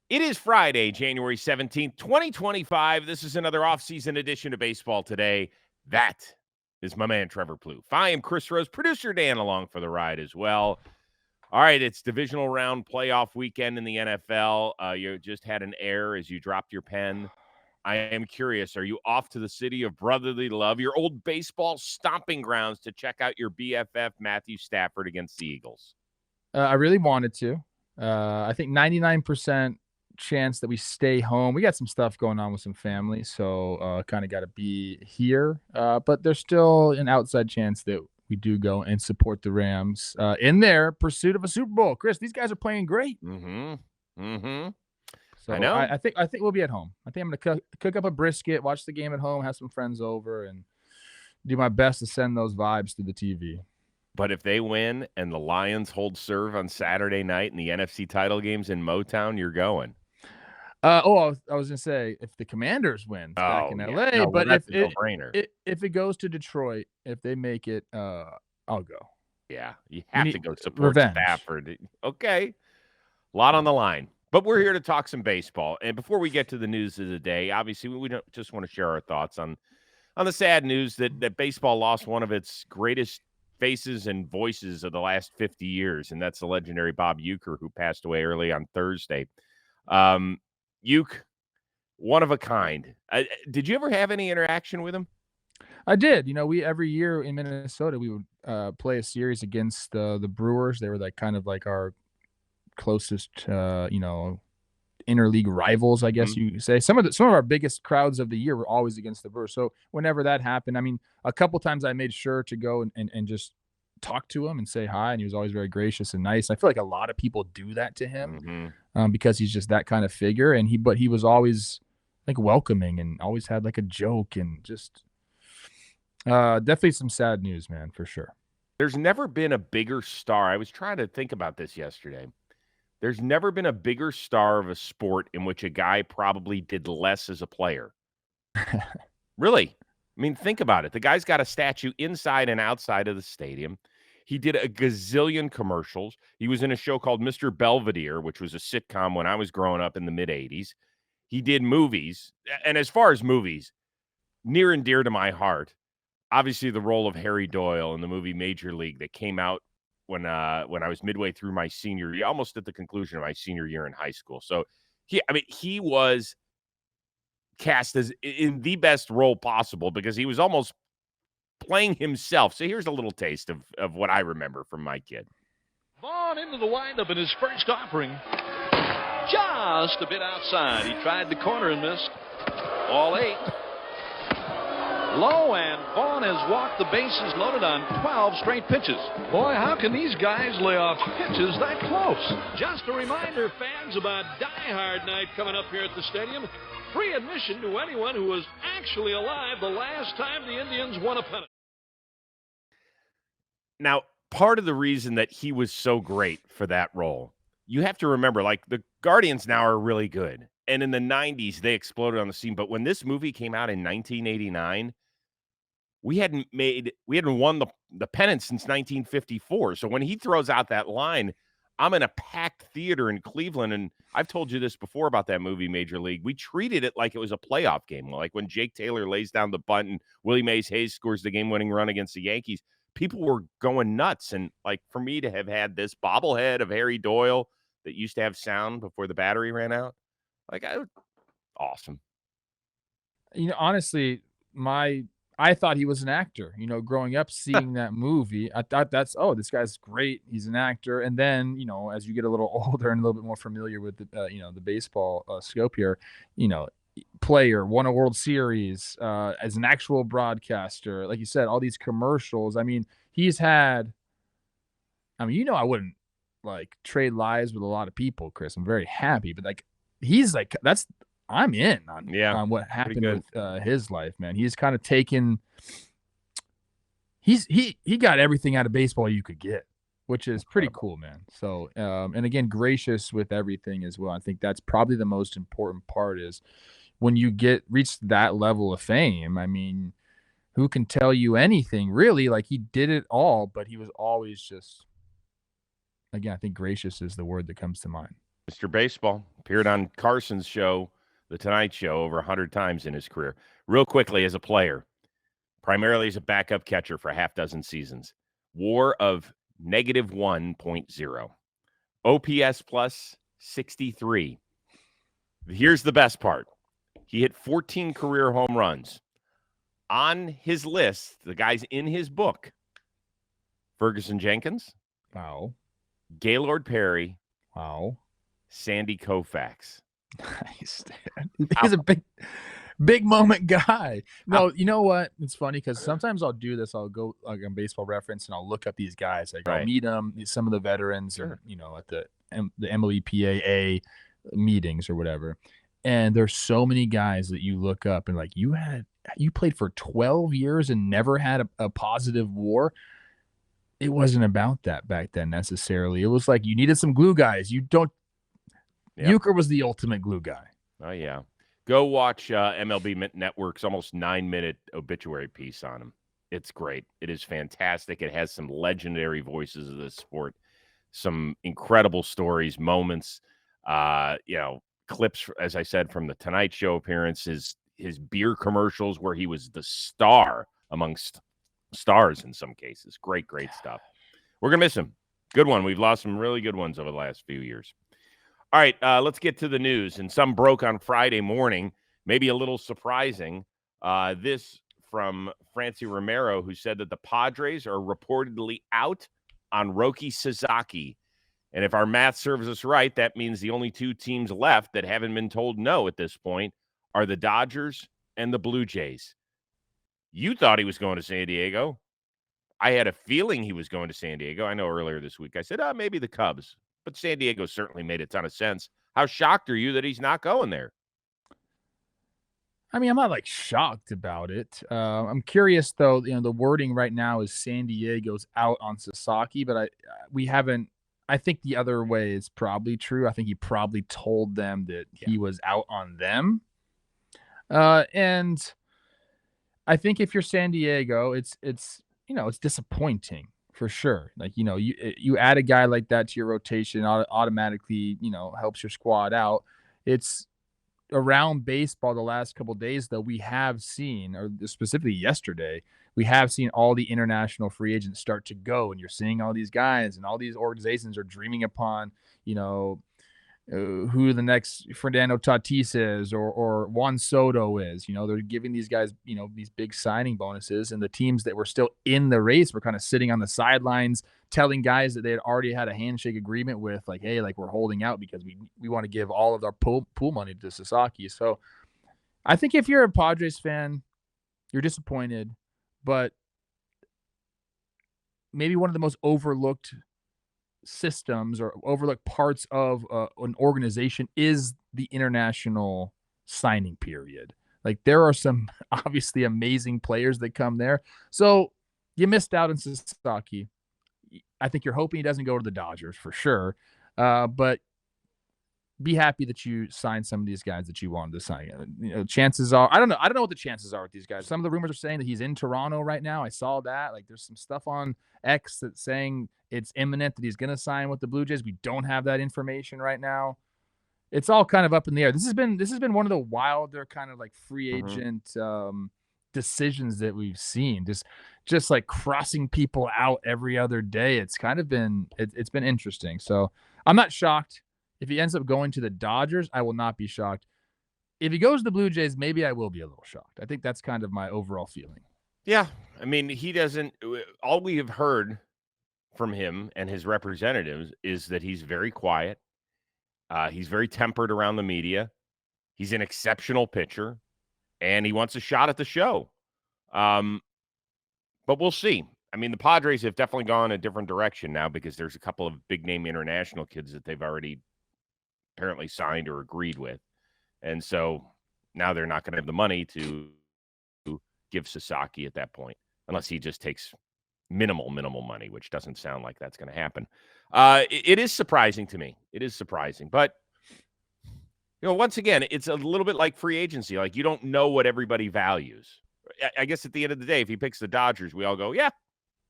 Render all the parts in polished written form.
It is Friday, January 17th, 2025. This is another offseason edition of Baseball Today. That is my man, Trevor Plouffe. I am Chris Rose, producer Dan along for the ride as well. All right, it's divisional round playoff weekend in the NFL. You just had an error as you dropped your pen. I am curious, are you off to the city of brotherly love, your old baseball stomping grounds, to check out your BFF Matthew Stafford against the Eagles? I really wanted to. I think 99% chance that we stay home. We got some stuff going on with some family, so kind of got to be here. But there's still an outside chance that we do go and support the Rams in their pursuit of a Super Bowl. Chris, these guys are playing great. I So know. I think we'll be at home. I think I'm gonna cook up a brisket, watch the game at home, have some friends over, and do my best to send those vibes through the TV. But if they win and the Lions hold serve on Saturday night in the NFC title games in Motown, you're going. I was gonna say if the Commanders win, it's back Oh, in yeah. LA. No, well, But that's a no-brainer. if it goes to Detroit, if they make it, I'll go. Yeah, you We have need to go support revenge. Stafford. Okay. A lot on the line. But we're here to talk some baseball. And before we get to the news of the day, obviously we don't just want to share our thoughts on the sad news that baseball lost one of its greatest faces and voices of the last 50 years, and that's the legendary Bob Uecker, who passed away early on Thursday. Uke, one of a kind. Did you ever have any interaction with him? I did. We every year in Minnesota we would play a series against the Brewers. They were like kind of like our closest, interleague rivals, I guess Mhm. you could say. Some of our biggest crowds of the year were always against the Brewers. So whenever that happened, I mean, a couple times I made sure to go and just talk to him and say hi, and he was always very gracious and nice. I feel like a lot of people do that to him Mhm. because he's just that kind of figure. But he was always like welcoming and always had like a joke and just definitely some sad news, man, for sure. There's never been a bigger star. I was trying to think about this yesterday. There's never been a bigger star of a sport in which a guy probably did less as a player. Really. I mean, think about it. The guy's got a statue inside and outside of the stadium. He did a gazillion commercials. He was in a show called Mr. Belvedere, which was a sitcom when I was growing up in the mid 80s. He did movies. And as far as movies, near and dear to my heart, obviously the role of Harry Doyle in the movie Major League that came out when I was midway through my senior year, almost at the conclusion of my senior year in high school. So he was cast as in the best role possible because he was almost playing himself. So here's a little taste of what I remember from my kid. Vaughn into the windup in his first offering. Just a bit outside. He tried the corner and missed. Ball 8. Low, and Vaughn has walked the bases loaded on 12 straight pitches. Boy, how can these guys lay off pitches that close? Just a reminder, fans, about Die Hard Night coming up here at the stadium. Free admission to anyone who was actually alive the last time the Indians won a pennant. Now, part of the reason that he was so great for that role, you have to remember, like, the Guardians now are really good. And in the 90s, they exploded on the scene. But when this movie came out in 1989, we hadn't won the pennant since 1954. So when he throws out that line, I'm in a packed theater in Cleveland, and I've told you this before about that movie, Major League. We treated it like it was a playoff game, like when Jake Taylor lays down the bunt and Willie Mays Hayes scores the game-winning run against the Yankees. People were going nuts, and like for me to have had this bobblehead of Harry Doyle that used to have sound before the battery ran out, awesome. Honestly, I thought he was an actor. Growing up, seeing that movie, I thought this guy's great. He's an actor. And then, as you get a little older and a little bit more familiar with the baseball scope here, player, won a World Series as an actual broadcaster. Like you said, all these commercials. I mean, he's had. I mean, I wouldn't like trade lives with a lot of people, Chris. I'm very happy, but like he's like I'm in on what happened with his life, man. He's kind of taken. He got everything out of baseball you could get, which is pretty cool, man. So, and again, gracious with everything as well. I think that's probably the most important part is when you reach that level of fame. I mean, who can tell you anything really? Like he did it all, but he was always just. Again, I think gracious is the word that comes to mind. Mr. Baseball appeared on Carson's show, The Tonight Show, over 100 times in his career. Real quickly, as a player, primarily as a backup catcher for a half dozen seasons, WAR of negative 1.0, OPS plus 63. Here's the best part. He hit 14 career home runs. On his list, the guys in his book, Ferguson Jenkins, Wow. Gaylord Perry, Wow. Sandy Koufax. Nice. He's a big moment guy. No, you know what? It's funny because sometimes I'll do this. I'll go like on Baseball Reference and I'll look up these guys. Like I'll meet them, some of the veterans, Sure. and, at the MLBPAA meetings or whatever. And there's so many guys that you look up and like you played for 12 years and never had a positive WAR. It wasn't about that back then necessarily. It was like you needed some glue guys. Uecker was the ultimate glue guy. Oh, yeah. Go watch MLB Network's almost 9-minute obituary piece on him. It's great. It is fantastic. It has some legendary voices of this sport, some incredible stories, moments, clips, as I said, from the Tonight Show appearances, his beer commercials where he was the star amongst stars in some cases. Great stuff. We're going to miss him. Good one. We've lost some really good ones over the last few years. All right, let's get to the news. And some broke on Friday morning, maybe a little surprising. This from Francie Romero, who said that the Padres are reportedly out on Roki Sasaki. And if our math serves us right, that means the only two teams left that haven't been told no at this point are the Dodgers and the Blue Jays. You thought he was going to San Diego. I had a feeling he was going to San Diego. I know earlier this week I said, maybe the Cubs. But San Diego certainly made a ton of sense. How shocked are you that he's not going there? I mean, I'm not like shocked about it. I'm curious though. The wording right now is San Diego's out on Sasaki, but we haven't. I think the other way is probably true. I think he probably told them that he was out on them. And I think if you're San Diego, it's disappointing. For sure. Like, you add a guy like that to your rotation, automatically, helps your squad out. It's around baseball the last couple of days, though, we have seen, or specifically yesterday, we have seen all the international free agents start to go. And you're seeing all these guys and all these organizations are dreaming upon, who the next Fernando Tatis is or Juan Soto is. They're giving these guys, these big signing bonuses, and the teams that were still in the race were kind of sitting on the sidelines telling guys that they had already had a handshake agreement with, like, hey, like we're holding out because we want to give all of our pool money to Sasaki. So I think if you're a Padres fan, you're disappointed, but maybe one of the most overlooked systems or overlooked parts of an organization is the international signing period. Like there are some obviously amazing players that come there. So you missed out on Sasaki. I think you're hoping he doesn't go to the Dodgers for sure. But be happy that you signed some of these guys that you wanted to sign. Chances are, I don't know what the chances are with these guys. Some of the rumors are saying that he's in Toronto right now. I saw that. Like, there's some stuff on X that's saying it's imminent that he's going to sign with the Blue Jays. We don't have that information right now. It's all kind of up in the air. This has been one of the wilder kind of like free agent decisions that we've seen. Just like crossing people out every other day. It's kind of been it's been interesting. So I'm not shocked. If he ends up going to the Dodgers, I will not be shocked. If he goes to the Blue Jays, maybe I will be a little shocked. I think that's kind of my overall feeling. Yeah. I mean, he doesn't – all we have heard from him and his representatives is that he's very quiet. He's very tempered around the media. He's an exceptional pitcher, and he wants a shot at the show. But we'll see. I mean, the Padres have definitely gone a different direction now because there's a couple of big-name international kids that they've already – apparently signed or agreed with. And so now they're not going to have the money to give Sasaki at that point, unless he just takes minimal money, which doesn't sound like that's going to happen. It is surprising to me. It is surprising. But, once again, it's a little bit like free agency. Like, you don't know what everybody values. I guess at the end of the day, if he picks the Dodgers, we all go, yeah,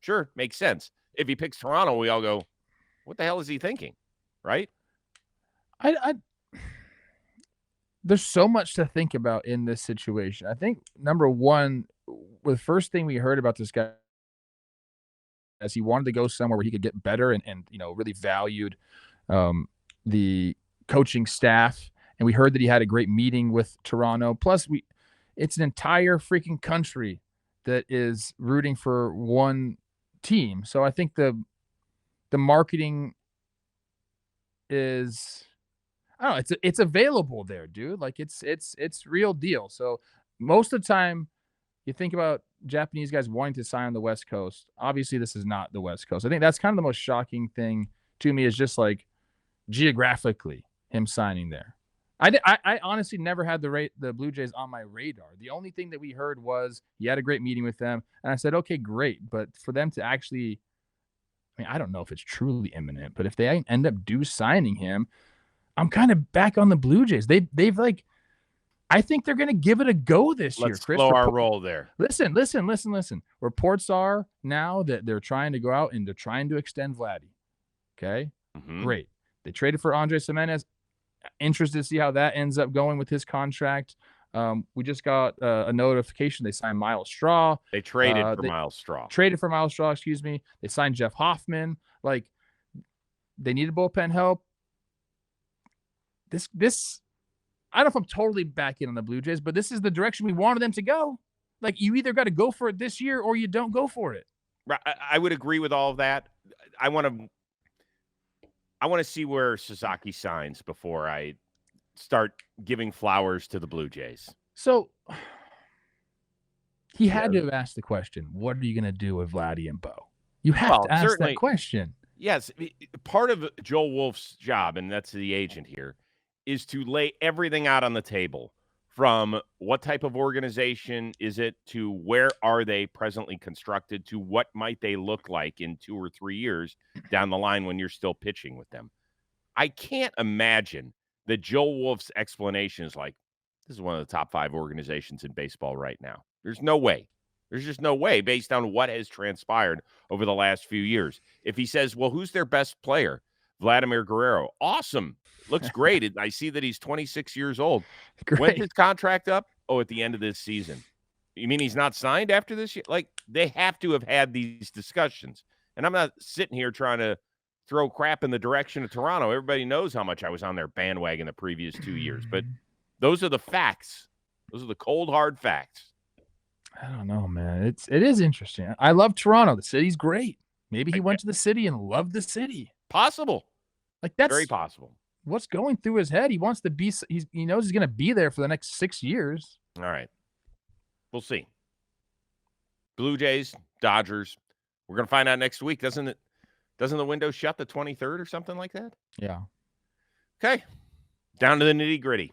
sure, makes sense. If he picks Toronto, we all go, what the hell is he thinking? Right? I There's so much to think about in this situation. I think number one, the first thing we heard about this guy as he wanted to go somewhere where he could get better and really valued the coaching staff. And we heard that he had a great meeting with Toronto. Plus, it's an entire freaking country that is rooting for one team. So I think the marketing is, I don't know, it's available there, dude. Like it's real deal. So most of the time you think about Japanese guys wanting to sign on the West Coast. Obviously, this is not the West Coast. I think that's kind of the most shocking thing to me is just like geographically him signing there. I honestly never had the Blue Jays on my radar. The only thing that we heard was he had a great meeting with them, and I said, okay, great. But for them to actually, I mean, I don't know if it's truly imminent, but if they end up signing him, I'm kind of back on the Blue Jays. They've like, I think they're going to give it a go this year. Let's Chris, slow our roll there. Listen. Reports are now that they're trying to go out and they're trying to extend Vladdy. Okay, Great. They traded for Andres Gimenez. Interested to see how that ends up going with his contract. We just got a notification they signed Miles Straw. They traded for Miles Straw. Excuse me. They signed Jeff Hoffman. Like, they needed bullpen help. This I don't know if I'm totally back in on the Blue Jays, but this is the direction we wanted them to go. Like, you either got to go for it this year or you don't go for it. I would agree with all of that. I want to see where Sasaki signs before I start giving flowers to the Blue Jays. So he had to have asked the question, what are you going to do with Vladdy and Bo? You have to ask that question. Yes. Part of Joel Wolf's job, and that's the agent here, is to lay everything out on the table, from what type of organization is it to where are they presently constructed to what might they look like in 2 or 3 years down the line when you're still pitching with them. I can't imagine that Joel Wolf's explanation is like, this is one of the top 5 organizations in baseball right now. There's no way. There's just no way based on what has transpired over the last few years. If he says, well, who's their best player? Vladimir Guerrero. Awesome. Looks great. I see that he's 26 years old. Great. When's his contract up? Oh, at the end of this season. You mean he's not signed after this year? Like, they have to have had these discussions. And I'm not sitting here trying to throw crap in the direction of Toronto. Everybody knows how much I was on their bandwagon the previous 2 years. But those are the facts. Those are the cold, hard facts. I don't know, man. It is interesting. I love Toronto. The city's great. Maybe he went to the city and loved the city. Possible. Like, that's very possible. What's going through his head? He wants to be. He knows he's going to be there for the next 6 years. All right, we'll see. Blue Jays, Dodgers. We're going to find out next week. Doesn't the window shut the 23rd or something like that? Yeah. Okay. Down to the nitty gritty.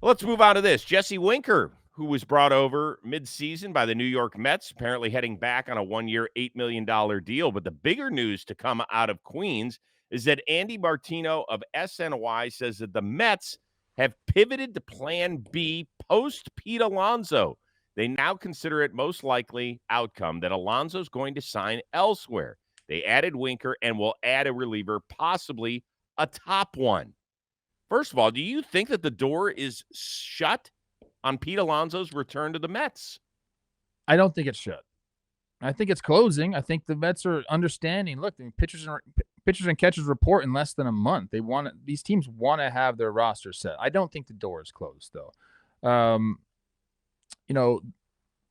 Let's move on to this. Jesse Winker, who was brought over mid-season by the New York Mets, apparently heading back on a 1-year, $8 million deal. But the bigger news to come out of Queens is that Andy Martino of SNY says that the Mets have pivoted to Plan B post Pete Alonso. They now consider it most likely outcome that Alonso's going to sign elsewhere. They added Winker and will add a reliever, possibly a top one. First of all, do you think that the door is shut on Pete Alonso's return to the Mets? I don't think it's shut. I think it's closing. I think the Mets are understanding. Look, pitchers and catchers report in less than a month. These teams want to have their roster set. I don't think the door is closed, though.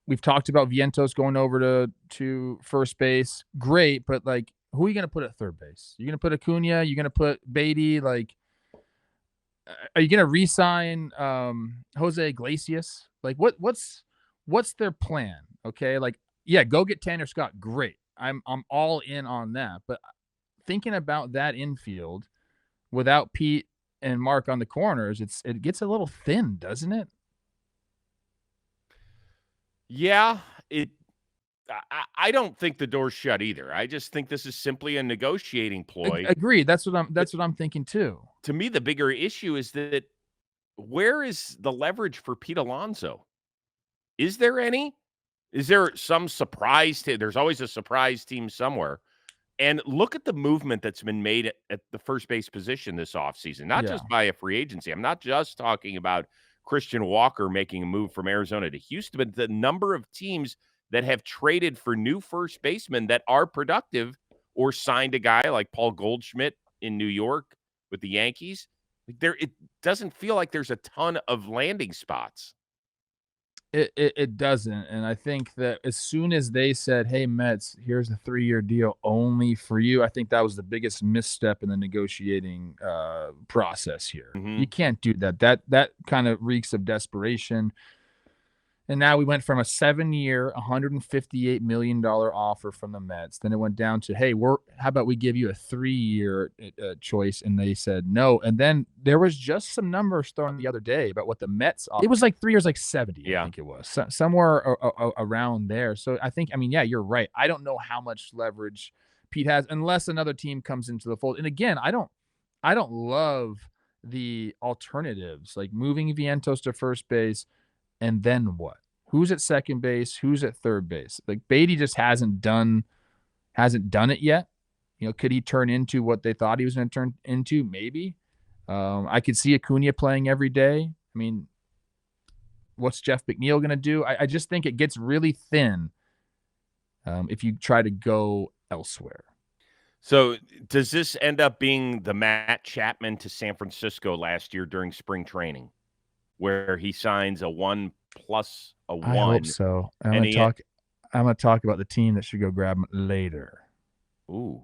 We've talked about Vientos going over to first base. Great, but like, who are you going to put at third base? You're going to put Acuna? You're going to put Beatty? Like, are you going to re-sign Jose Iglesias? Like, what's their plan? Okay, like, yeah, go get Tanner Scott. Great, I'm all in on that. But thinking about that infield without Pete and Mark on the corners, it gets a little thin, doesn't it? Yeah, I don't think the door's shut either. I just think this is simply a negotiating ploy. Agreed. That's what I'm thinking too. To me, the bigger issue is that where is the leverage for Pete Alonso? Is there any? Is there some surprise? There's always a surprise team somewhere. And look at the movement that's been made at the first base position this offseason, not Yeah. just by a free agency. I'm not just talking about Christian Walker making a move from Arizona to Houston, but the number of teams that have traded for new first basemen that are productive or signed a guy like Paul Goldschmidt in New York with the Yankees. It doesn't feel like there's a ton of landing spots. It doesn't, and I think that as soon as they said, "Hey, Mets, here's a 3-year deal only for you," I think that was the biggest misstep in the negotiating process here. Mhm. You can't do that. That kind of reeks of desperation. And now we went from a 7-year, $158 million offer from the Mets. Then it went down to, hey, how about we give you a 3-year choice? And they said no. And then there was just some numbers thrown the other day about what the Mets offered. It was like 3 years, like 70, Yeah. I think it was. Somewhere around there. So I think, yeah, you're right. I don't know how much leverage Pete has unless another team comes into the fold. And again, I don't love the alternatives, like moving Vientos to first base. And then what? Who's at second base? Who's at third base? Like Beatty just hasn't done it yet. Could he turn into what they thought he was going to turn into? Maybe. I could see Acuna playing every day. I mean, what's Jeff McNeil going to do? I just think it gets really thin if you try to go elsewhere. So does this end up being the Matt Chapman to San Francisco last year during spring training, where he signs a 1+1? I hope so. I'm going to talk about the team that should go grab him later. Ooh.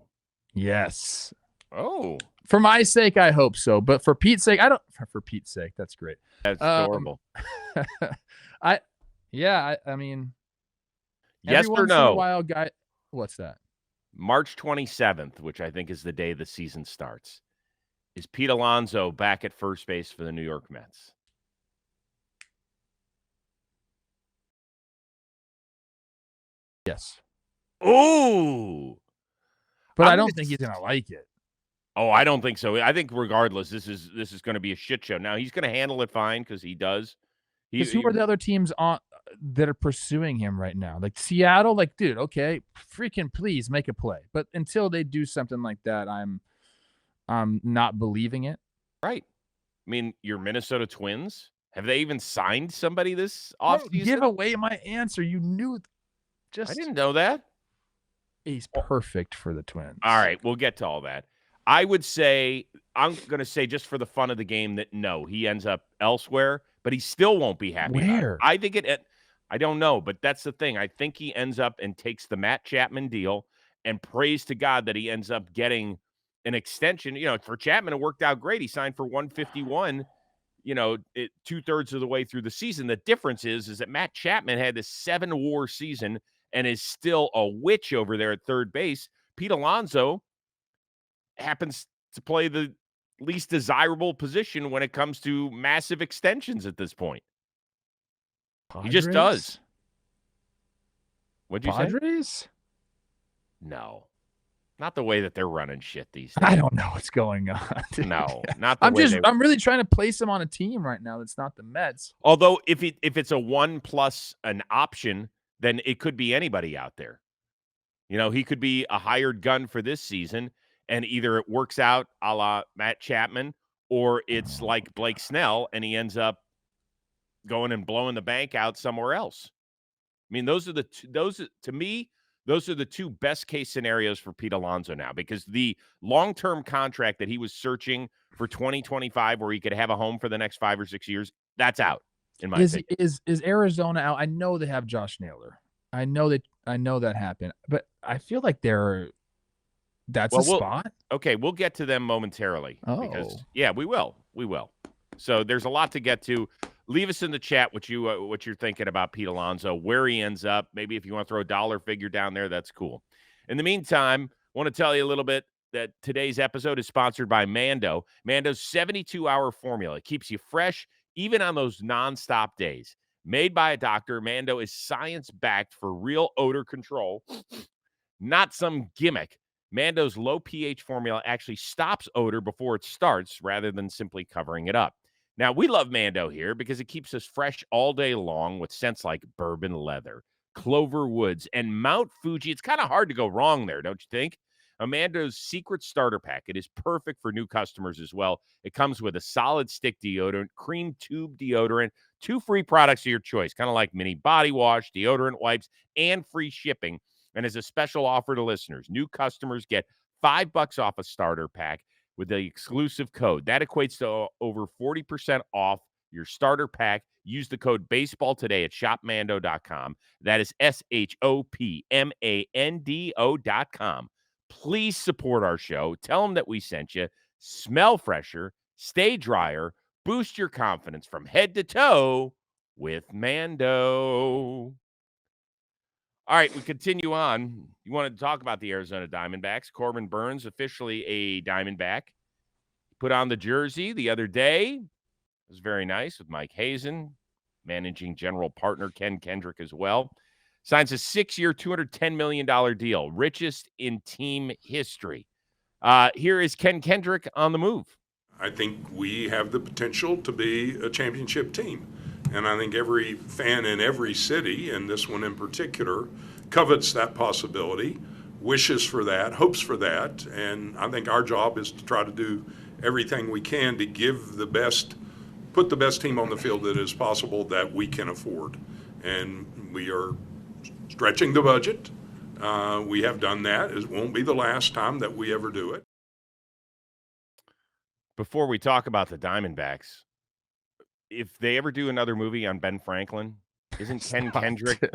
Yes. Oh. For my sake, I hope so. But for Pete's sake, I don't. For Pete's sake, that's great. That's adorable. I mean, yes every or once in a no? while, guy. What's that? March 27th, which I think is the day the season starts, is Pete Alonso back at first base for the New York Mets? Yes. Ooh. But I don't think he's gonna like it. Oh, I don't think so. I think regardless, this is going to be a shit show. Now he's going to handle it fine because he does. Because who are the other teams that are pursuing him right now? Like Seattle, like, dude, okay, freaking please make a play. But until they do something like that, I'm not believing it. Right. I mean, your Minnesota Twins, have they even signed somebody this offseason? Give away my answer. You knew. I didn't know that. He's perfect for the Twins. All right, we'll get to all that. I would say, I'm going to say just for the fun of the game that no, he ends up elsewhere, but he still won't be happy. Where? I think I don't know, but that's the thing. I think he ends up and takes the Matt Chapman deal and prays to God that he ends up getting an extension. For Chapman, it worked out great. He signed for 151, 2/3 of the way through the season. The difference is that Matt Chapman had this 7-WAR season and is still a witch over there at third base. Pete Alonso happens to play the least desirable position when it comes to massive extensions at this point. Padres? He just does. What'd you say? Padres? No. Not the way that they're running shit these days. I don't know what's going on. No, not the way I'm really trying to place him on a team right now that's not the Mets. Although if it's a 1 plus an option, then it could be anybody out there. He could be a hired gun for this season, and either it works out a la Matt Chapman, or it's like Blake Snell, and he ends up going and blowing the bank out somewhere else. I mean, those are the two best case scenarios for Pete Alonso now, because the long-term contract that he was searching for 2025, where he could have a home for the next 5 or 6 years, that's out. In my opinion. Is Arizona out? I know they have Josh Naylor. I know that happened, but I feel like that's a spot. Okay, we'll get to them momentarily. Oh, yeah, we will. So there's a lot to get to. Leave us in the chat what you're thinking about Pete Alonso, where he ends up. Maybe if you want to throw a dollar figure down there, that's cool. In the meantime, I want to tell you a little bit that today's episode is sponsored by Mando. Mando's 72-hour formula keeps you fresh even on those nonstop days. Made by a doctor, Mando is science-backed for real odor control, not some gimmick. Mando's low pH formula actually stops odor before it starts rather than simply covering it up. Now, we love Mando here because it keeps us fresh all day long with scents like bourbon leather, Clover Woods, and Mount Fuji. It's kind of hard to go wrong there, don't you think? Amando's secret starter pack. It is perfect for new customers as well. It comes with a solid stick deodorant, cream tube deodorant, 2 free products of your choice, kind of like mini body wash, deodorant wipes, and free shipping. And as a special offer to listeners, new customers get $5 off a starter pack with the exclusive code. That equates to over 40% off your starter pack. Use the code baseball today at shopmando.com. That is shopmando.com. Please support our show. Tell them that we sent you. Smell fresher, stay drier, boost your confidence from head to toe with Mando. All right, we continue on. You wanted to talk about the Arizona Diamondbacks. Corbin Burnes, officially a Diamondback. Put on the jersey the other day. It was very nice with Mike Hazen, managing general partner Ken Kendrick as well. Signs a 6-year, $210 million deal, richest in team history. Here is Ken Kendrick on the move. I think we have the potential to be a championship team. And I think every fan in every city, and this one in particular, covets that possibility, wishes for that, hopes for that. And I think our job is to try to do everything we can to give the best, put the best team on the field that is possible that we can afford. And we are stretching the budget. We have done that. It won't be the last time that we ever do it. Before we talk about the Diamondbacks, if they ever do another movie on Ben Franklin, isn't Ken Kendrick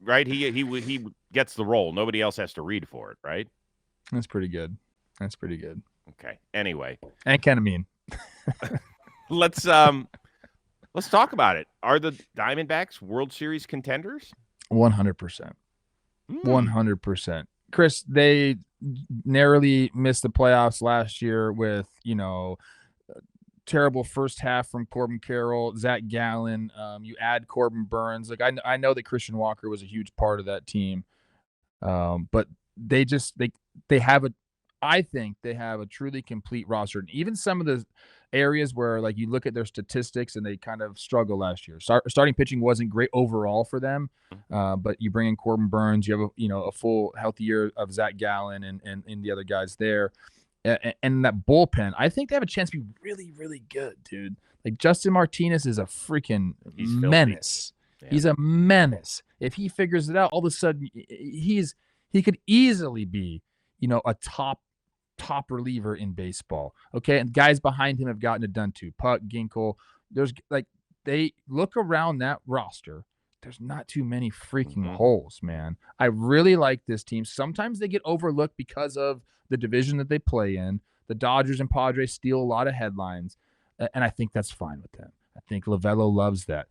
right? He gets the role. Nobody else has to read for it, right? That's pretty good. That's pretty good. Okay. Anyway, and kind of mean. let's talk about it. Are the Diamondbacks World Series contenders? 100%. 100%. Chris, they narrowly missed the playoffs last year with, terrible first half from Corbin Carroll, Zach Gallen. You add Corbin Burnes. Like I know that Christian Walker was a huge part of that team, but they have I think they have a truly complete roster. And even some of the areas where, like, you look at their statistics and they kind of struggle last year. Starting pitching wasn't great overall for them, but you bring in Corbin Burnes, you have a full healthy year of Zach Gallen and the other guys there. And that bullpen, I think they have a chance to be really, really good, dude. Like, Justin Martinez is a freaking menace. Yeah. He's a menace. If he figures it out, all of a sudden he could easily be, a top reliever in baseball. Okay. And guys behind him have gotten it done too. Puck, Ginkel. There's they look around that roster. There's not too many freaking holes, man. I really like this team. Sometimes they get overlooked because of the division that they play in. The Dodgers and Padres steal a lot of headlines, and I think that's fine with them. I think Lovello loves that.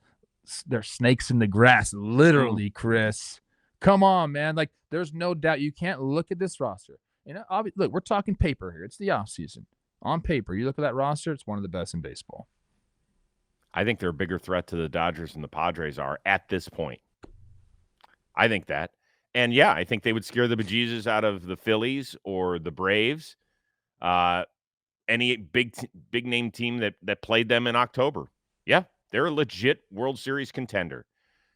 They're snakes in the grass, literally, Chris. Come on, man. Like, there's no doubt. You can't look at this roster. Look, we're talking paper here. It's the offseason. On paper, you look at that roster, it's one of the best in baseball. I think they're a bigger threat to the Dodgers than the Padres are at this point. I think that. And, yeah, I think they would scare the bejesus out of the Phillies or the Braves, any big-name team that played them in October. Yeah, they're a legit World Series contender.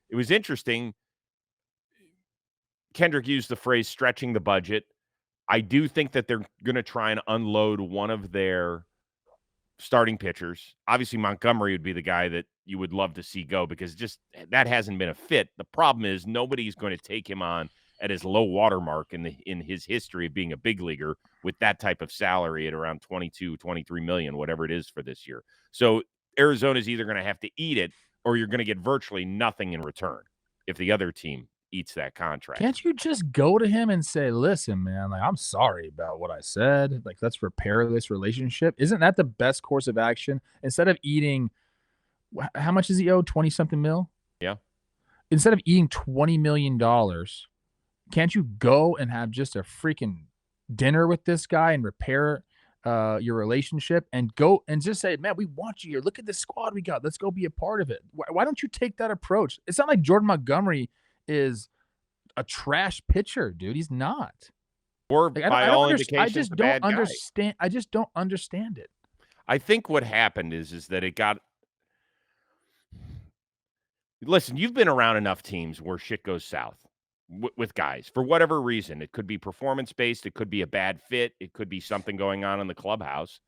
It was interesting. Kendrick used the phrase stretching the budget. I do think that they're going to try and unload one of their starting pitchers. Obviously, Montgomery would be the guy that you would love to see go, because just that hasn't been a fit. The problem is nobody's going to take him on at his low watermark in his history of being a big leaguer with that type of salary at around 22, 23 million, whatever it is for this year. So Arizona's either going to have to eat it, or you're going to get virtually nothing in return if the other team eats that contract. Can't you just go to him and say, listen, man, like, I'm sorry about what I said. Like, let's repair this relationship. Isn't that the best course of action? Instead of eating, how much does he owe? 20-something mil? Yeah. Instead of eating $20 million, can't you go and have just a freaking dinner with this guy and repair your relationship, and go and just say, man, we want you here. Look at the squad we got. Let's go be a part of it. Why don't you take that approach? It's not like Jordan Montgomery is a trash pitcher, dude. He's not. Or by all indications, I just don't understand. I just don't understand it. I think what happened is that it got. Listen, you've been around enough teams where shit goes south. with guys for whatever reason. It could be performance-based. It could be a bad fit. It could be something going on in the clubhouse.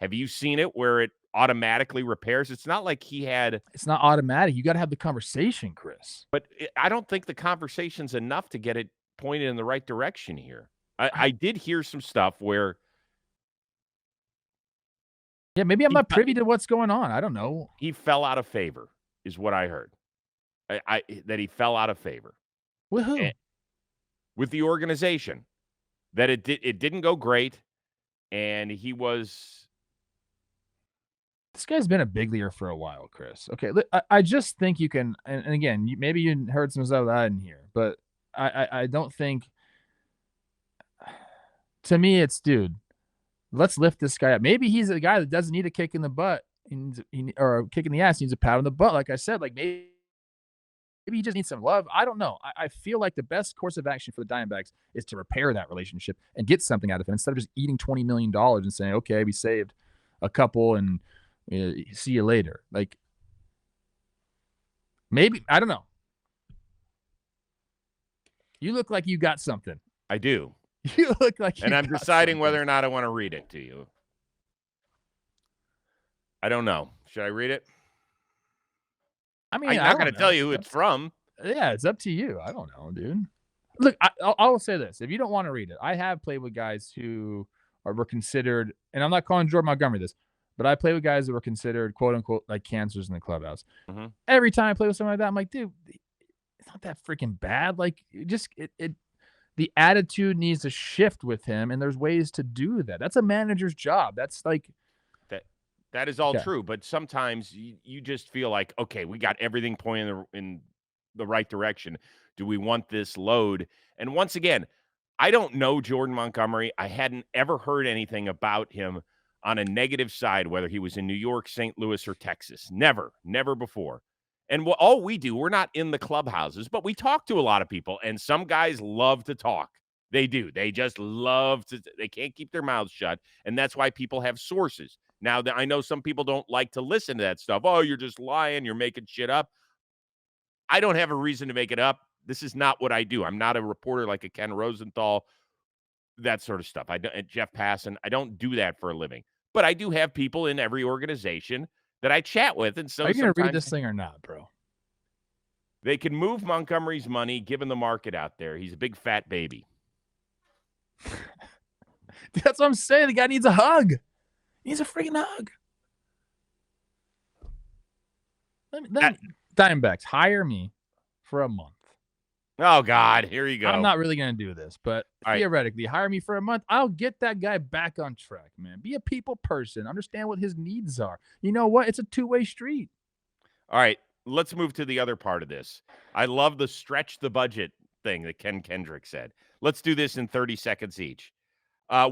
Have you seen it where it automatically repairs? It's not like he had It's not automatic. You got to have the conversation, Chris. but I don't think the conversation's enough to get it pointed in the right direction here. I did hear some stuff where Yeah, maybe I'm not privy to what's going on. I don't know. he fell out of favor, is what I heard. That he fell out of favor. With who? With the organization. That it didn't go great, and he was. This guy's been a big leaguer for a while, Chris. Okay, I just think you can, and again, maybe you heard some stuff that I didn't hear, but I don't think. To me, it's, dude, let's lift this guy up. Maybe he's a guy that doesn't need a kick in the butt or a kick in the ass. He needs a pat on the butt. Like I said, like maybe he just needs some love. I don't know. I feel like the best course of action for the Diamondbacks is to repair that relationship and get something out of him instead of just eating $20 million and saying, okay, we saved a couple and see you later. Like, maybe, I don't know. You look like you got something. I do. You look like you and I'm got deciding something. whether or not I want to read it to you. I don't know. Should I read it? I mean, I'm not going to tell you who it's from. Yeah, it's up to you. I don't know, dude. Look, I'll say this. If you don't want to read it, I have played with guys who were considered, and I'm not calling Jordan Montgomery this, but I played with guys that were considered, quote unquote, like cancers in the clubhouse. Mm-hmm. Every time I play with someone like that, I'm like, dude, it's not that freaking bad. Like, the attitude needs to shift with him, and there's ways to do that. That's a manager's job. That's like that is all true, but sometimes you just feel like, okay, we got everything pointing in the right direction. Do we want this load? And once again, I don't know Jordan Montgomery. I hadn't ever heard anything about him on a negative side, whether he was in New York, St. Louis, or Texas. Never before. And all we do, we're not in the clubhouses, but we talk to a lot of people, and some guys love to talk. They do. They just love to. They can't keep their mouths shut, and that's why people have sources. Now, I know some people don't like to listen to that stuff. Oh, you're just lying. You're making shit up. I don't have a reason to make it up. This is not what I do. I'm not a reporter like a Ken Rosenthal, that sort of stuff. Jeff Passan. I don't do that for a living. But I do have people in every organization that I chat with. And so are you going to read this thing or not, bro? They can move Montgomery's money given the market out there. He's a big fat baby. That's what I'm saying. The guy needs a hug. He needs a freaking hug. Diamondbacks, hire me for a month. Oh, God. Here you go. I'm not really going to do this, but theoretically, hire me for a month. I'll get that guy back on track, man. Be a people person. Understand what his needs are. You know what? It's a two-way street. All right. Let's move to the other part of this. I love the stretch the budget thing that Ken Kendrick said. Let's do this in 30 seconds each.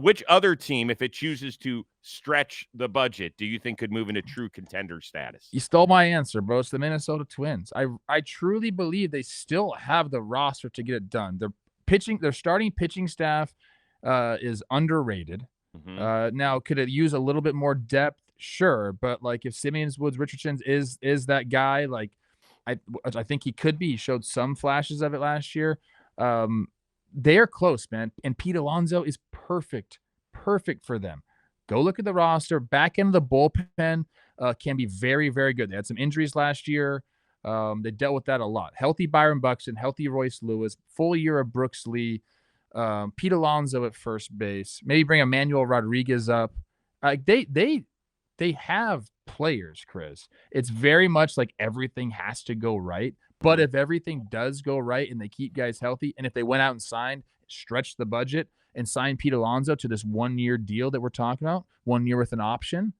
Which other team, if it chooses to stretch the budget, do you think could move into true contender status? You stole my answer, bro. It's the Minnesota Twins. I truly believe they still have the roster to get it done. Their starting pitching staff is underrated. Mm-hmm. Now, could it use a little bit more depth? Sure, but like if Simeons, Woods, Richardson is that guy, like I think he could be. He showed some flashes of it last year. They are close, man. And Pete Alonso is perfect for them. Go look at the roster. Back end of the bullpen can be very, very good. They had some injuries last year. They dealt with that a lot. Healthy Byron Buxton, healthy Royce Lewis, full year of Brooks Lee, Pete Alonso at first base. Maybe bring Emmanuel Rodriguez up. They have players, Chris. It's very much like everything has to go right. But if everything does go right and they keep guys healthy, and if they went out and stretched the budget and signed Pete Alonso to this 1-year deal that we're talking about, 1 year with an option,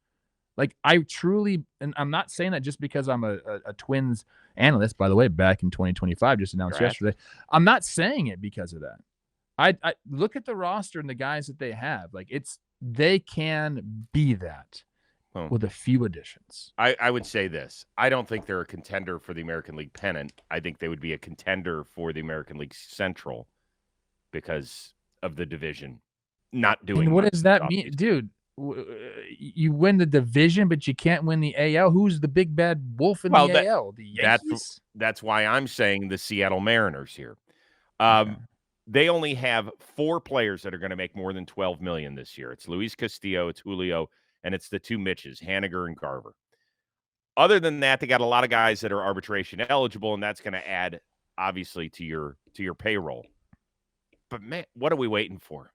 like I truly, and I'm not saying that just because I'm a Twins analyst, by the way, back in 2025, just announced yesterday. I'm not saying it because of that. I look at the roster and the guys that they have. Like they can be that. With a few additions. I would say this. I don't think they're a contender for the American League pennant. I think they would be a contender for the American League Central because of the division not doing. And what does that mean? Dude, you win the division, but you can't win the AL. Who's the big bad wolf in the AL? The Yankees? That's why I'm saying the Seattle Mariners here. Okay. They only have 4 players that are going to make more than $12 million this year. It's Luis Castillo, it's Julio, and it's the 2 Mitches, Haniger and Garver. Other than that, they got a lot of guys that are arbitration eligible, and that's going to add, obviously, to your payroll. But man, what are we waiting for?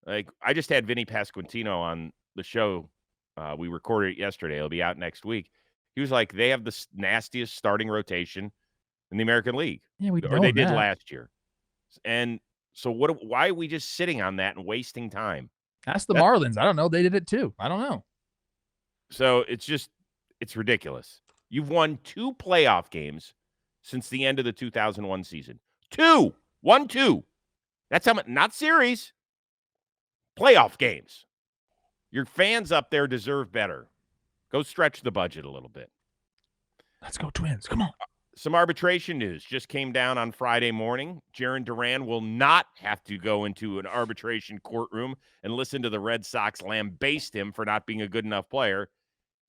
Like, I just had Vinny Pasquantino on the show. We recorded it yesterday. It'll be out next week. He was like, they have the nastiest starting rotation in the American League. Yeah, we Or know they did that. last year. And so why are we just sitting on that and wasting time? Ask the Marlins. I don't know. They did it too. I don't know. So it's ridiculous. You've won 2 playoff games since the end of the 2001 season. 2. 1-2. That's how much, not series. Playoff games. Your fans up there deserve better. Go stretch the budget a little bit. Let's go Twins. Come on. Some arbitration news just came down on Friday morning. Jarren Duran will not have to go into an arbitration courtroom and listen to the Red Sox lambaste him for not being a good enough player.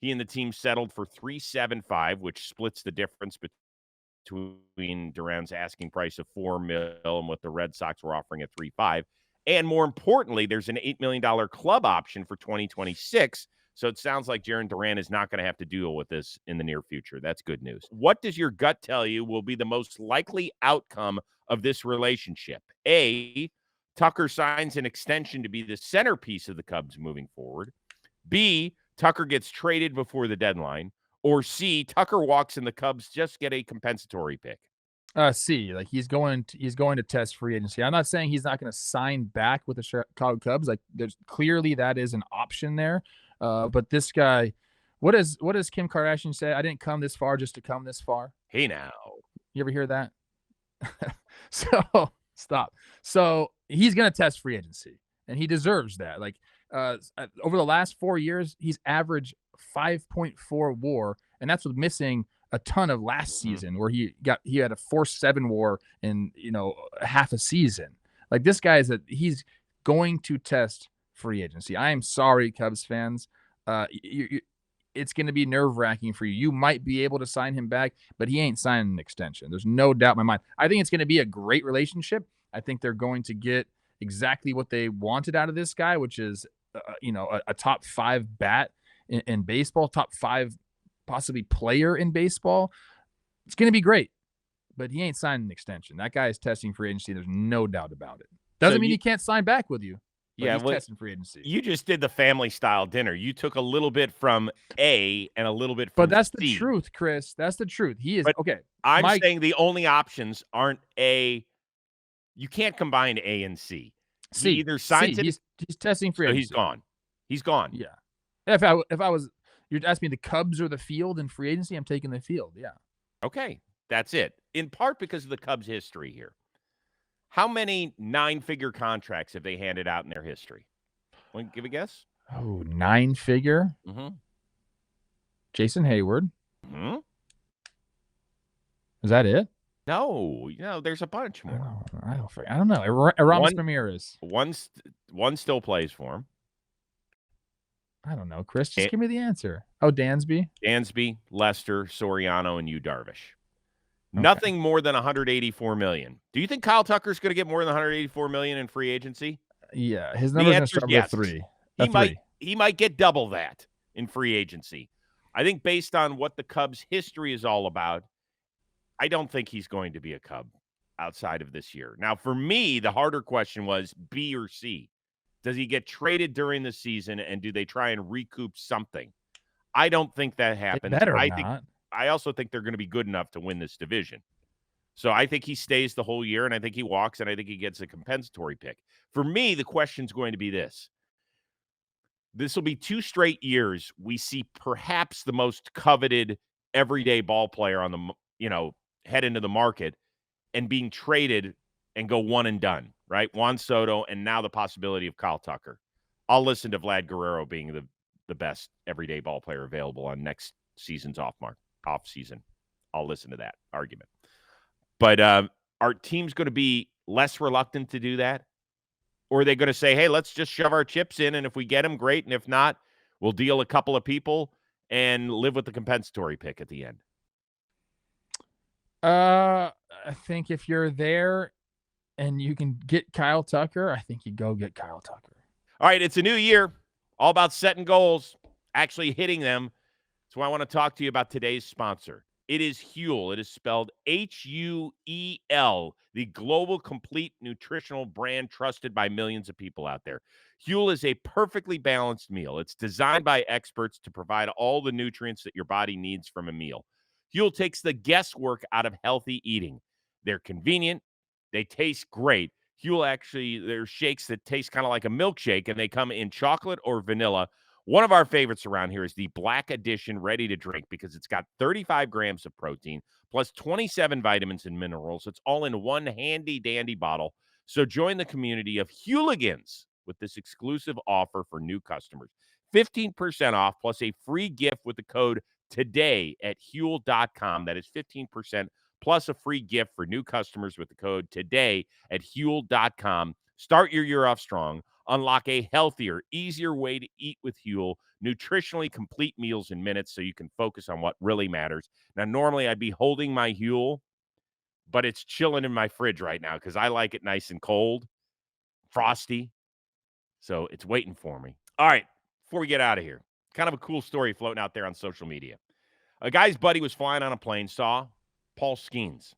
He and the team settled for $375, which splits the difference between Duran's asking price of $4 million and what the Red Sox were offering at $3.5. And more importantly, there's an $8 million club option for 2026. So it sounds like Jarren Duran is not going to have to deal with this in the near future. That's good news. What does your gut tell you will be the most likely outcome of this relationship? A, Tucker signs an extension to be the centerpiece of the Cubs moving forward. B, Tucker gets traded before the deadline. Or C, Tucker walks and the Cubs just get a compensatory pick. C, like he's going to test free agency. I'm not saying he's not going to sign back with the Chicago Cubs. Like there's clearly that is an option there. But this guy, what does Kim Kardashian say? I didn't come this far just to come this far. Hey now. You ever hear that? So stop. So he's going to test free agency and he deserves that. Like over the last 4 years, he's averaged 5.4 WAR, and that's with missing a ton of last season where he had a 4.7 WAR in half a season. Like this guy he's going to test free agency. I am sorry, Cubs fans. It's going to be nerve-wracking for you. You might be able to sign him back, but he ain't signing an extension. There's no doubt in my mind. I think it's going to be a great relationship. I think they're going to get exactly what they wanted out of this guy, which is a top 5 bat in baseball, top 5 possibly player in baseball. It's going to be great, but he ain't signing an extension. That guy is testing free agency. There's no doubt about it. Doesn't mean he can't sign back with you. Yeah, he's testing free agency. You just did the family style dinner. You took a little bit from A and a little bit from But that's C. the truth, Chris. That's the truth. He is okay. I'm saying the only options aren't A. You can't combine A and C. C. He either signs it. He's testing free agency. He's gone. He's gone. Yeah. If I was, you're asking me the Cubs or the field in free agency, I'm taking the field. Yeah. Okay. That's it. In part because of the Cubs' history here. How many 9-figure contracts have they handed out in their history? Want to give a guess? Oh, 9-figure? Mm-hmm. Jason Hayward. Mm-hmm. Is that it? No, there's a bunch more. I don't know. Aramis Ramirez. One still plays for him. I don't know, Chris. Just give me the answer. Oh, Dansby, Lester, Soriano, and Yu Darvish. Okay. Nothing more than $184 million. Do you think Kyle Tucker's going to get more than $184 million in free agency? Yeah, his number's going to start with 3. He might get double that in free agency. I think based on what the Cubs' history is all about, I don't think he's going to be a Cub outside of this year. Now, for me, the harder question was B or C. Does he get traded during the season, and do they try and recoup something? I don't think that happens. I also think they're going to be good enough to win this division. So I think he stays the whole year, and I think he walks, and I think he gets a compensatory pick. For me, the question's going to be this. This will be 2 straight years we see perhaps the most coveted everyday ball player on the, head into the market and being traded and go one and done, right? Juan Soto, and now the possibility of Kyle Tucker. I'll listen to Vlad Guerrero being the best everyday ball player available on next season's off season. I'll listen to that argument. But are teams going to be less reluctant to do that? Or are they going to say, hey, let's just shove our chips in, and if we get them, great, and if not, we'll deal a couple of people and live with the compensatory pick at the end? I think if you're there, and you can get Kyle Tucker, I think you go get Kyle Tucker. All right, it's a new year, all about setting goals, actually hitting them. That's why I want to talk to you about today's sponsor. It is Huel. It is spelled Huel, the global complete nutritional brand trusted by millions of people out there. Huel is a perfectly balanced meal. It's designed by experts to provide all the nutrients that your body needs from a meal. Huel takes the guesswork out of healthy eating. They're convenient. They taste great. Huel actually, they're shakes that taste kind of like a milkshake, and they come in chocolate or vanilla. One of our favorites around here is the Black Edition Ready to Drink because it's got 35 grams of protein plus 27 vitamins and minerals. It's all in one handy dandy bottle. So join the community of Hooligans with this exclusive offer for new customers. 15% off plus a free gift with the code today at Huel.com. That is 15% plus a free gift for new customers with the code today at Huel.com. Start your year off strong. Unlock a healthier, easier way to eat with Huel. Nutritionally complete meals in minutes so you can focus on what really matters. Now, normally I'd be holding my Huel, but it's chilling in my fridge right now because I like it nice and cold, frosty. So it's waiting for me. All right, before we get out of here, kind of a cool story floating out there on social media. A guy's buddy was flying on a plane, saw Paul Skeens.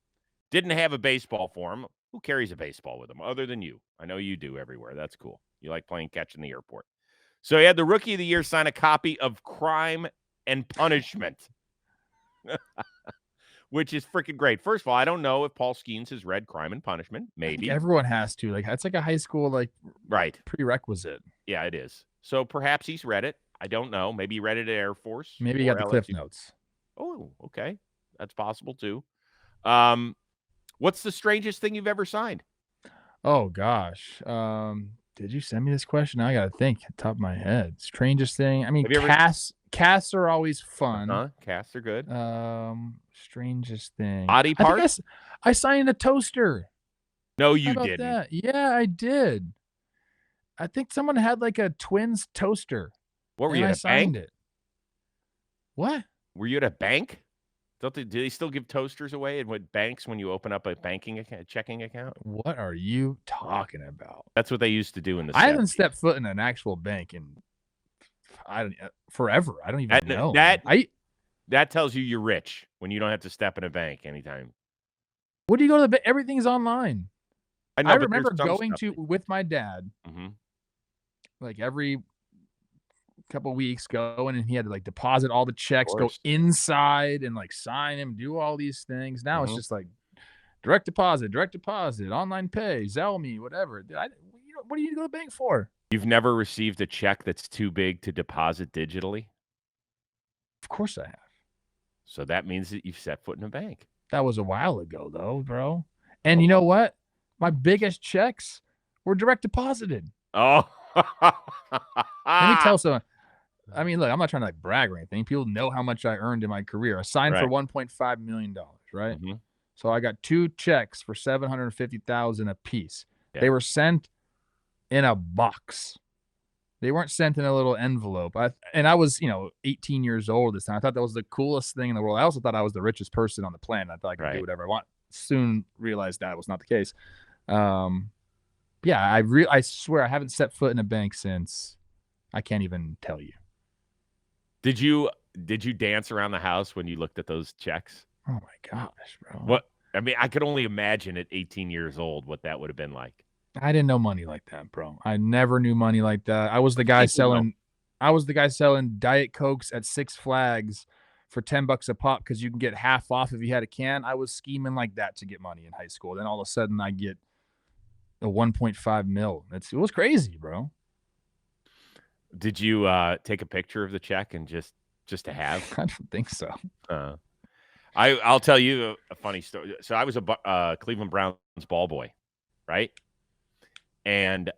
Didn't have a baseball for him. Who carries a baseball with him other than you? I know you do everywhere. That's cool. You like playing catch in the airport. So he had the Rookie of the Year sign a copy of Crime and Punishment, which is freaking great. First of all, I don't know if Paul Skeens has read Crime and Punishment. I think Maybe. everyone has to. Like, that's like a high school right prerequisite. Yeah, it is. So perhaps he's read it. I don't know. Maybe he read it at Air Force. Maybe he got the Cliff Notes. Oh, okay. That's possible too. What's the strangest thing you've ever signed? Oh gosh. Did you send me this question? I gotta think at the top of my head. Strangest thing. I mean, casts are always fun. Casts are good. Strangest thing. Body parts? I signed a toaster. No, you didn't. That? Yeah, I did. I think someone had like a twins toaster. What were you at a bank? It. What? Were you at a bank? Do they still give toasters away at banks when you open up a checking account? What are you talking about? That's what they used to do in the 70s. I haven't stepped foot in an actual bank in forever. I don't even know. That tells you you're rich when you don't have to step in a bank anytime. What do you go to the bank? Everything's online. I remember going with my dad, like every couple weeks going, and he had to like deposit all the checks, go inside and like sign them, do all these things. Now it's just like direct deposit, online pay, Zelle me, whatever. What do you go to the bank for? You've never received a check that's too big to deposit digitally? Of course I have. So that means that you've set foot in a bank. That was a while ago though, bro. And you know what? My biggest checks were direct deposited. Oh. Let me tell someone. I mean, look, I'm not trying to like brag or anything. People know how much I earned in my career. I signed for $1.5 million, right? Mm-hmm. So I got 2 checks for $750,000 a piece. Yeah. They were sent in a box. They weren't sent in a little envelope. I was, 18 years old this time. I thought that was the coolest thing in the world. I also thought I was the richest person on the planet. I thought I could do whatever I want. Soon realized that was not the case. Yeah, I swear I haven't set foot in a bank since. I can't even tell you. Did you dance around the house when you looked at those checks? Oh my gosh, bro. What? I mean, I could only imagine at 18 years old what that would have been like. I didn't know money like that, bro. I never knew money like that. I was the guy selling Diet Cokes at Six Flags for $10 a pop because you can get half off if you had a can. I was scheming like that to get money in high school. Then all of a sudden I get a 1.5 mil. It was crazy, bro. Did you take a picture of the check and just to have? I don't think so. I'll tell you a funny story. So I was a Cleveland Browns ball boy, right? And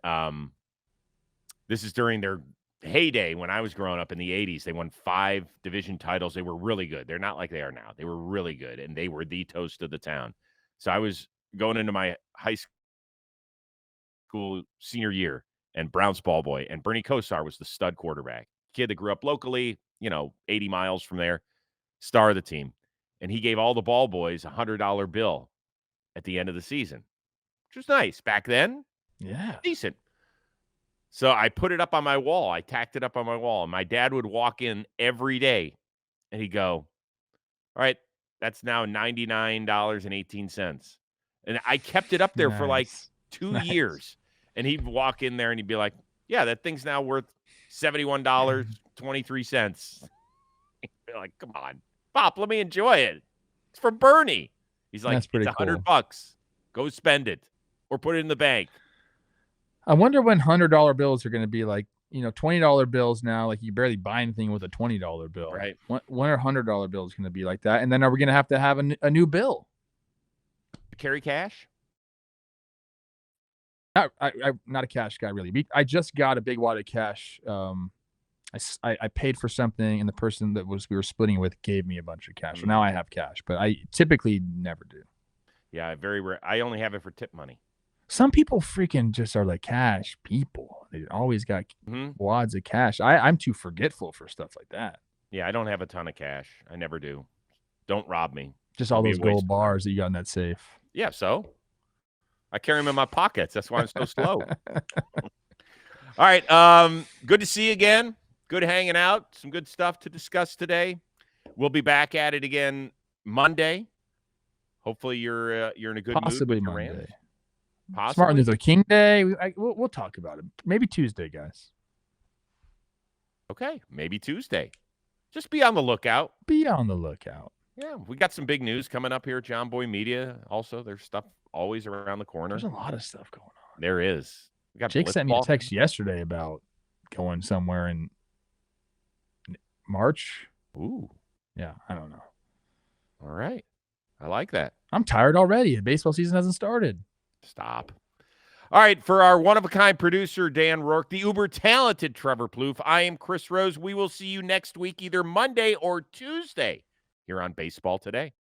this is during their heyday when I was growing up in the 80s. They won 5 division titles. They were really good. They're not like they are now. They were really good, and they were the toast of the town. So I was going into my high school senior year, and Browns ball boy, and Bernie Kosar was the stud quarterback. Kid that grew up locally, 80 miles from there, star of the team. And he gave all the ball boys a $100 bill at the end of the season. which was nice. Back then, Yeah. decent. So I put it up on my wall. I tacked it up on my wall. And my dad would walk in every day and he'd go, all right, that's now $99.18. And I kept it up there for like Nice. 2 years. And he'd walk in there and he'd be like, yeah, that thing's now worth $71.23. Be like, come on, Pop, let me enjoy it. It's for Bernie. He's like, That's pretty it's $100. cool. Go spend it or put it in the bank. I wonder when $100 bills are going to be like, $20 bills now. Like you barely buy anything with a $20 bill. Right. When are $100 bills going to be like that? And then are we going to have a new bill? Carry cash? I'm not a cash guy really. I just got a big wad of cash. I paid for something, and the person that we were splitting with gave me a bunch of cash. So now I have cash, but I typically never do. Yeah, very rare. I only have it for tip money. Some people freaking just are like cash people. They always got wads of cash. I'm too forgetful for stuff like that. Yeah, I don't have a ton of cash. I never do. Don't rob me. Just all those gold bars that you got in that safe. Yeah, so I carry them in my pockets. That's why I'm so slow. All right. Good to see you again. Good hanging out. Some good stuff to discuss today. We'll be back at it again Monday. Hopefully you're in a good Possibly mood. Monday. Possibly. Martin Luther King Day. We'll talk about it. Maybe Tuesday, guys. Okay, maybe Tuesday. Just be on the lookout. Be on the lookout. Yeah, we got some big news coming up here at John Boy Media. Also, there's stuff always around the corner. There's a lot of stuff going on. There is. We got Jake sent me a text yesterday about going somewhere in March. Ooh. Yeah, I don't know. All right. I like that. I'm tired already. The baseball season hasn't started. Stop. All right, for our one-of-a-kind producer, Dan Rourke, the uber-talented Trevor Plouffe, I am Chris Rose. We will see you next week, either Monday or Tuesday, here on Baseball Today.